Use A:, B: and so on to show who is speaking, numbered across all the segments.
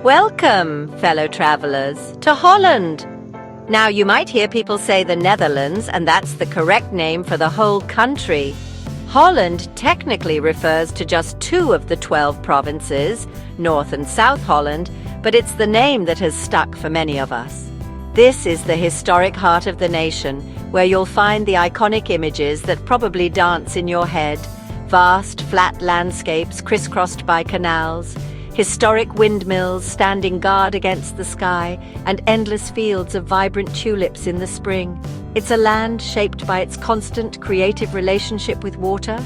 A: Welcome, fellow travelers, to Holland. Now, you might hear people say the Netherlands, and that's the correct name for the whole country. Holland technically refers to just 2 of the 12 provinces, North and South Holland, but it's the name that has stuck for many of us. This is the historic heart of the nation, where you'll find the iconic images that probably dance in your head. Vast, flat landscapes crisscrossed by canals, historic windmills standing guard against the sky, and endless fields of vibrant tulips in the spring. It's a land shaped by its constant creative relationship with water.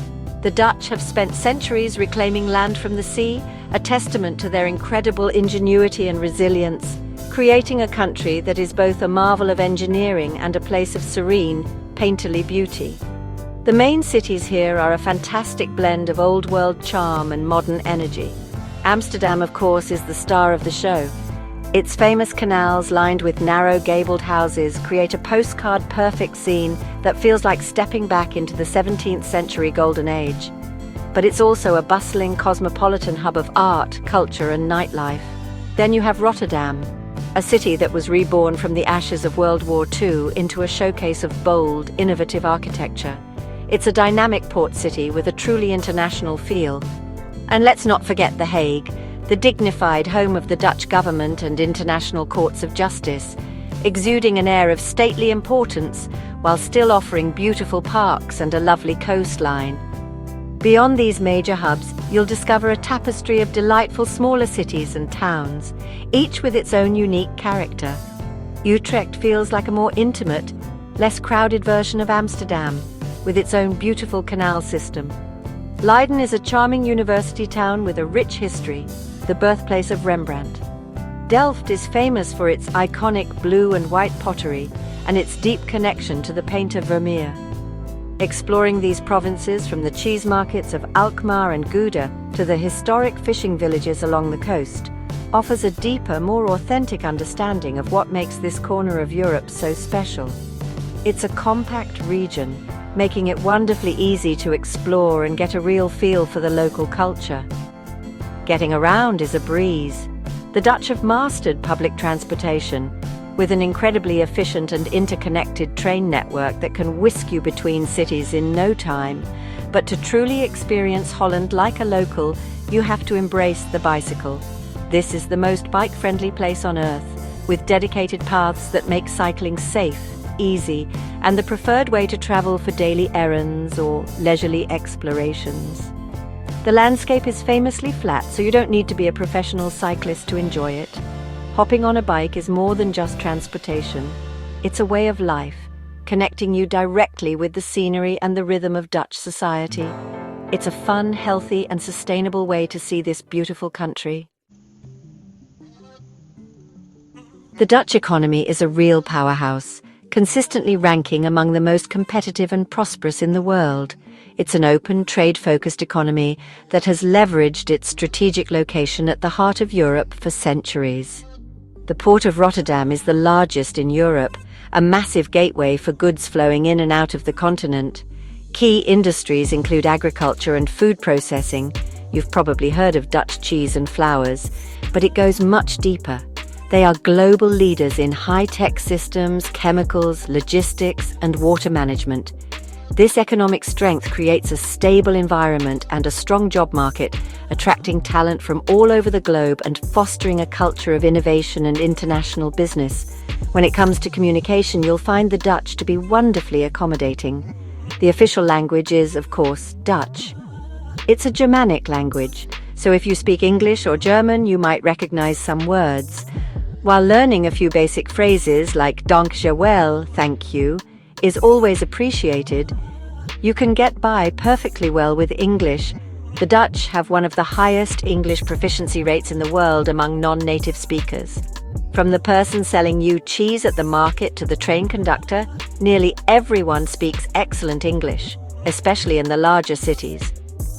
A: The Dutch have spent centuries reclaiming land from the sea, a testament to their incredible ingenuity and resilience, creating a country that is both a marvel of engineering and a place of serene, painterly beauty. The main cities here are a fantastic blend of old-world charm and modern energy. Amsterdam, of course, is the star of the show. Its famous canals lined with narrow gabled houses create a postcard-perfect scene that feels like stepping back into the 17th century golden age. But it's also a bustling cosmopolitan hub of art, culture and nightlife. Then you have Rotterdam, a city that was reborn from the ashes of World War II into a showcase of bold, innovative architecture. It's a dynamic port city with a truly international feel. And let's not forget The Hague, the dignified home of the Dutch government and international courts of justice, exuding an air of stately importance while still offering beautiful parks and a lovely coastline. Beyond these major hubs, you'll discover a tapestry of delightful smaller cities and towns, each with its own unique character. Utrecht feels like a more intimate, less crowded version of Amsterdam, with its own beautiful canal system. Leiden is a charming university town with a rich history, the birthplace of Rembrandt. Delft is famous for its iconic blue and white pottery and its deep connection to the painter Vermeer. Exploring these provinces from the cheese markets of Alkmaar and Gouda to the historic fishing villages along the coast offers a deeper, more authentic understanding of what makes this corner of Europe so special. It's a compact region, making it wonderfully easy to explore and get a real feel for the local culture. Getting around is a breeze. The Dutch have mastered public transportation, with an incredibly efficient and interconnected train network that can whisk you between cities in no time. But to truly experience Holland like a local, you have to embrace the bicycle. This is the most bike-friendly place on earth, with dedicated paths that make cycling safe, easy, and the preferred way to travel for daily errands or leisurely explorations. The landscape is famously flat, so you don't need to be a professional cyclist to enjoy it. Hopping on a bike is more than just transportation. It's a way of life, connecting you directly with the scenery and the rhythm of Dutch society. It's a fun, healthy, and sustainable way to see this beautiful country. The Dutch economy is a real powerhouse, consistently ranking among the most competitive and prosperous in the world. It's an open, trade-focused economy that has leveraged its strategic location at the heart of Europe for centuries. The port of Rotterdam is the largest in Europe, a massive gateway for goods flowing in and out of the continent. Key industries include agriculture and food processing. You've probably heard of Dutch cheese and flowers, but it goes much deeper. They are global leaders in high-tech systems, chemicals, logistics, and water management. This economic strength creates a stable environment and a strong job market, attracting talent from all over the globe and fostering a culture of innovation and international business. When it comes to communication, you'll find the Dutch to be wonderfully accommodating. The official language is, of course, Dutch. It's a Germanic language, so if you speak English or German, you might recognize some words. While learning a few basic phrases like dank je wel, thank you, is always appreciated, you can get by perfectly well with English. The Dutch have one of the highest English proficiency rates in the world among non-native speakers. From the person selling you cheese at the market to the train conductor, nearly everyone speaks excellent English, especially in the larger cities.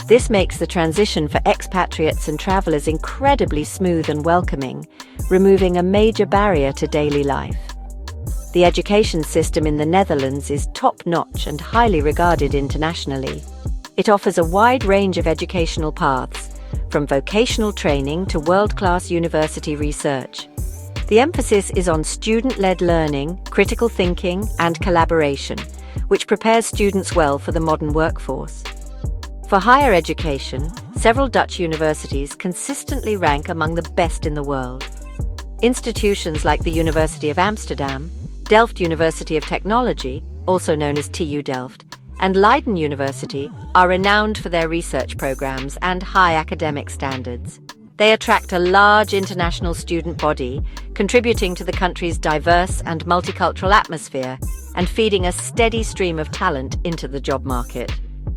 A: This makes the transition for expatriates and travelers incredibly smooth and welcoming, removing a major barrier to daily life. The education system in the Netherlands is top-notch and highly regarded internationally. It offers a wide range of educational paths, from vocational training to world-class university research. The emphasis is on student-led learning, critical thinking, and collaboration, which prepares students well for the modern workforce. For higher education, several Dutch universities consistently rank among the best in the world. Institutions like the University of Amsterdam, Delft University of Technology, also known as TU Delft, and Leiden University are renowned for their research programs and high academic standards. They attract a large international student body, contributing to the country's diverse and multicultural atmosphere and feeding a steady stream of talent into the job market.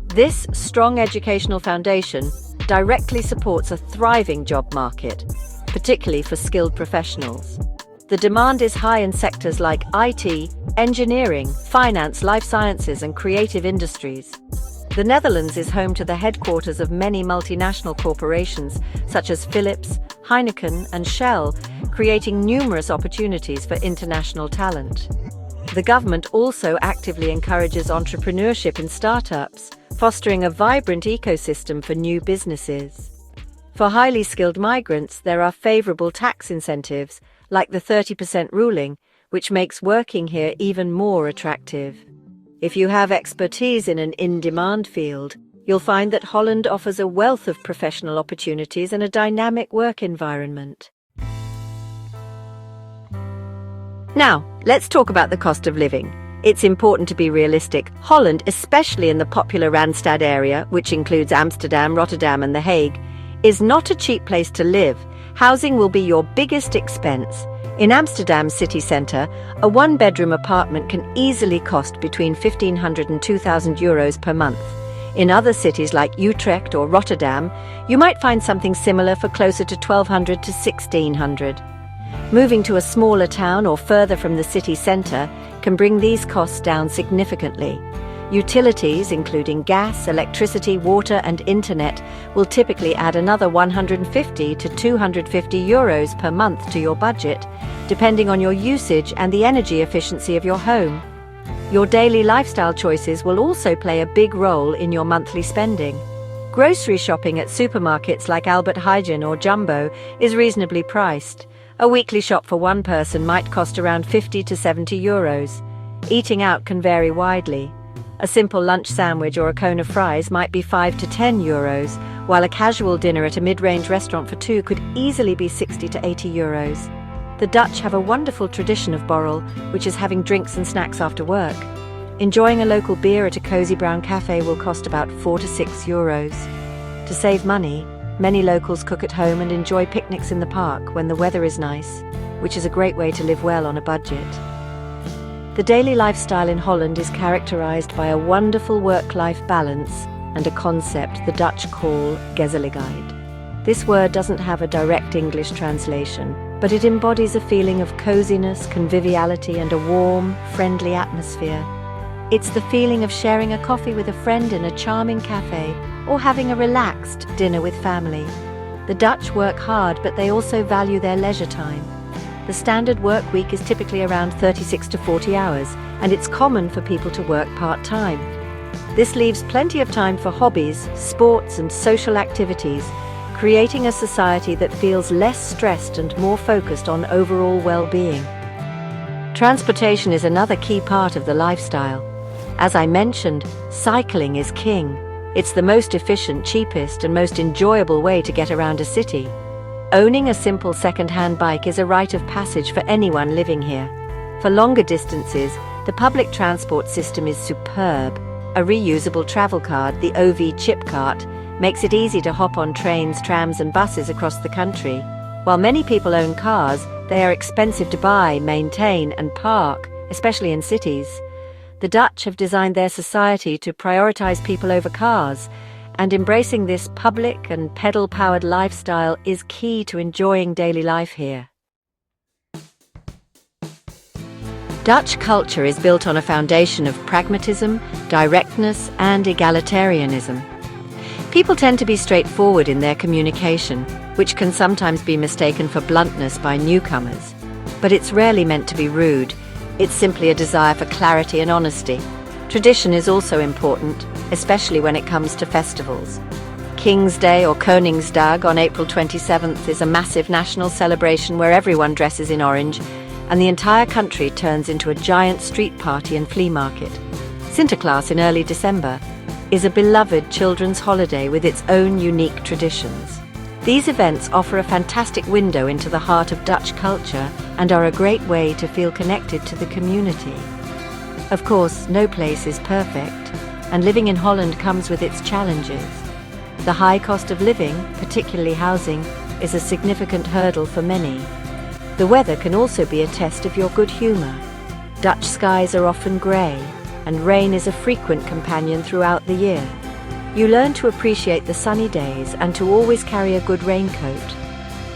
A: This strong educational foundation directly supports a thriving job market, particularly for skilled professionals. The demand is high in sectors like IT, engineering, finance, life sciences, and creative industries. The Netherlands is home to the headquarters of many multinational corporations such as Philips, Heineken, and Shell, creating numerous opportunities for international talent. The government also actively encourages entrepreneurship in startups, fostering a vibrant ecosystem for new businesses. For highly skilled migrants, there are favorable tax incentives, like the 30% ruling, which makes working here even more attractive. If you have expertise in an in-demand field, you'll find that Holland offers a wealth of professional opportunities and a dynamic work environment. Now, let's talk about the cost of living. It's important to be realistic. Holland, especially in the popular Randstad area, which includes Amsterdam, Rotterdam, and The Hague, is not a cheap place to live. Housing will be your biggest expense. In Amsterdam's city centre, a one-bedroom apartment can easily cost between €1,500 and €2,000 per month. In other cities like Utrecht or Rotterdam, you might find something similar for closer to $1,200 to $1,600. Moving to a smaller town or further from the city centre can bring these costs down significantly. Utilities, including gas, electricity, water, and internet, will typically add another €150 to €250 per month to your budget, depending on your usage and the energy efficiency of your home. Your daily lifestyle choices will also play a big role in your monthly spending. Grocery shopping at supermarkets like Albert Heijn or Jumbo is reasonably priced. A weekly shop for one person might cost around €50 to €70. Eating out can vary widely. A simple lunch sandwich or a cone of fries might be €5 to €10, while a casual dinner at a mid-range restaurant for two could easily be €60 to €80. The Dutch have a wonderful tradition of borrel, which is having drinks and snacks after work. Enjoying a local beer at a cozy brown cafe will cost about €4 to €6. To save money, many locals cook at home and enjoy picnics in the park when the weather is nice, which is a great way to live well on a budget. The daily lifestyle in Holland is characterized by a wonderful work-life balance and a concept the Dutch call gezelligheid. This word doesn't have a direct English translation, but it embodies a feeling of coziness, conviviality, and a warm, friendly atmosphere. It's the feeling of sharing a coffee with a friend in a charming cafe or having a relaxed dinner with family. The Dutch work hard, but they also value their leisure time. The standard work week is typically around 36 to 40 hours, and it's common for people to work part-time. This leaves plenty of time for hobbies, sports, and social activities, creating a society that feels less stressed and more focused on overall well-being. Transportation is another key part of the lifestyle. As I mentioned, cycling is king. It's the most efficient, cheapest, and most enjoyable way to get around a city. Owning a simple second-hand bike is a rite of passage for anyone living here. For longer distances, the public transport system is superb. A reusable travel card, the OV chip cart, makes it easy to hop on trains, trams, and buses across the country. While many people own cars, they are expensive to buy, maintain, and park, especially in cities. The Dutch have designed their society to prioritize people over cars, and embracing this public and pedal-powered lifestyle is key to enjoying daily life here. Dutch culture is built on a foundation of pragmatism, directness, and egalitarianism. People tend to be straightforward in their communication, which can sometimes be mistaken for bluntness by newcomers. But it's rarely meant to be rude. It's simply a desire for clarity and honesty. Tradition is also important, especially when it comes to festivals. King's Day or Koningsdag on April 27th is a massive national celebration where everyone dresses in orange and the entire country turns into a giant street party and flea market. Sinterklaas in early December is a beloved children's holiday with its own unique traditions. These events offer a fantastic window into the heart of Dutch culture and are a great way to feel connected to the community. Of course, no place is perfect, and living in Holland comes with its challenges. The high cost of living, particularly housing, is a significant hurdle for many. The weather can also be a test of your good humour. Dutch skies are often grey, and rain is a frequent companion throughout the year. You learn to appreciate the sunny days and to always carry a good raincoat.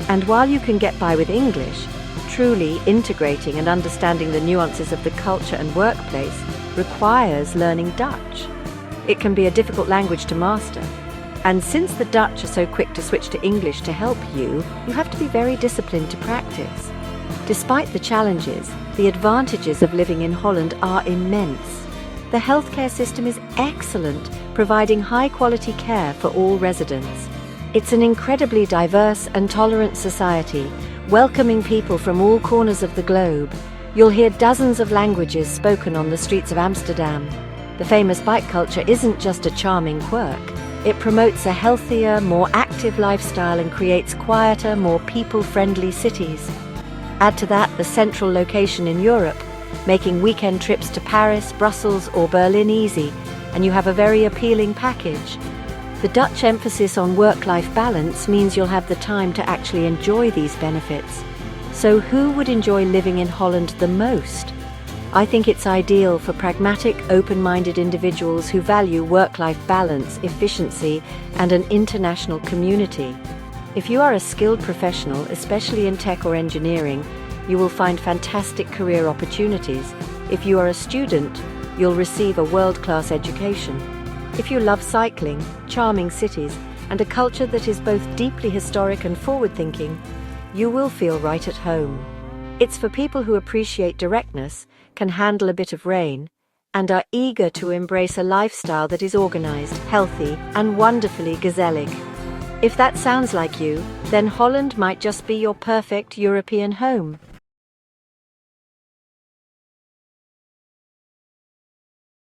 A: And while you can get by with English, truly integrating and understanding the nuances of the culture and workplace requires learning Dutch. It can be a difficult language to master. And since the Dutch are so quick to switch to English to help you, you have to be very disciplined to practice. Despite the challenges, the advantages of living in Holland are immense. The healthcare system is excellent, providing high-quality care for all residents. It's an incredibly diverse and tolerant society, welcoming people from all corners of the globe. You'll hear dozens of languages spoken on the streets of Amsterdam. The famous bike culture isn't just a charming quirk. It promotes a healthier, more active lifestyle and creates quieter, more people-friendly cities. Add to that the central location in Europe, making weekend trips to Paris, Brussels or Berlin easy, and you have a very appealing package. The Dutch emphasis on work-life balance means you'll have the time to actually enjoy these benefits. So who would enjoy living in Holland the most? I think it's ideal for pragmatic, open-minded individuals who value work-life balance, efficiency, and an international community. If you are a skilled professional, especially in tech or engineering, you will find fantastic career opportunities. If you are a student, you'll receive a world-class education. If you love cycling, charming cities, and a culture that is both deeply historic and forward-thinking, you will feel right at home. It's for people who appreciate directness, can handle a bit of rain, and are eager to embrace a lifestyle that is organized, healthy, and wonderfully gezellig. If that sounds like you, then Holland might just be your perfect European home.